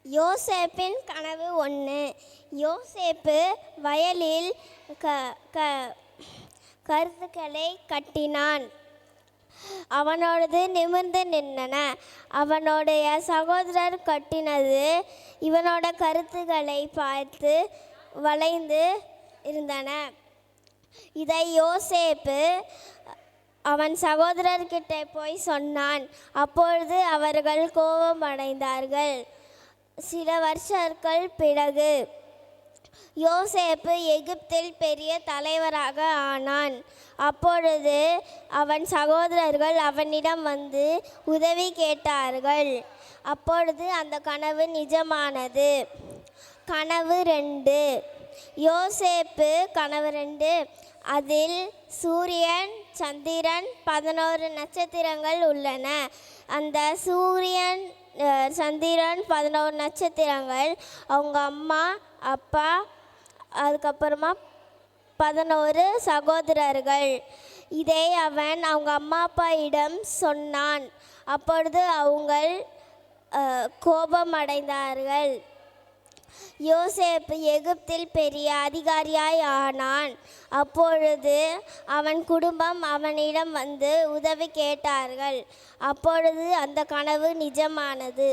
யோசேப்பின் கனவு 1. யோசேப்பு வயலில் கருத்துக்களை கட்டினான். அவனோடது நிமிர்ந்து நின்றன. அவனுடைய சகோதரர் கட்டினது இவனோட கருத்துக்களை பார்த்து வளைந்து இருந்தன. இதை யோசேப்பு அவன் சகோதரர்கிட்ட போய் சொன்னான். அப்பொழுது அவர்கள் கோபமடைந்தார்கள். சில வருஷங்கள் பிறகு யோசேப்பு எகிப்தில் பெரிய தலைவராக ஆனான். அப்பொழுது அவன் சகோதரர்கள் அவனிடம் வந்து உதவி கேட்டார்கள். அப்பொழுது அந்த கனவு நிஜமானது. கனவு 2. யோசேப்பு கனவு 2. அதில் சூரியன், சந்திரன், 11 நட்சத்திரங்கள் உள்ளன. அந்த சூரியன், சந்திரன், 11 நட்சத்திரங்கள் அவங்க அம்மா, அப்பா, அதுக்கப்புறமா 11 சகோதரர்கள். இதை அவன் அவங்க அம்மா அப்பாயிடம் சொன்னான். அப்பொழுது அவங்கள் கோபமடைந்தார்கள். யோசேப்பு எகிப்தில் பெரிய அதிகாரியாய் ஆனான். அப்பொழுது அவன் குடும்பம் அவனிடம் வந்து உதவி கேட்டார்கள். அப்பொழுது அந்த கனவு நிஜமானது.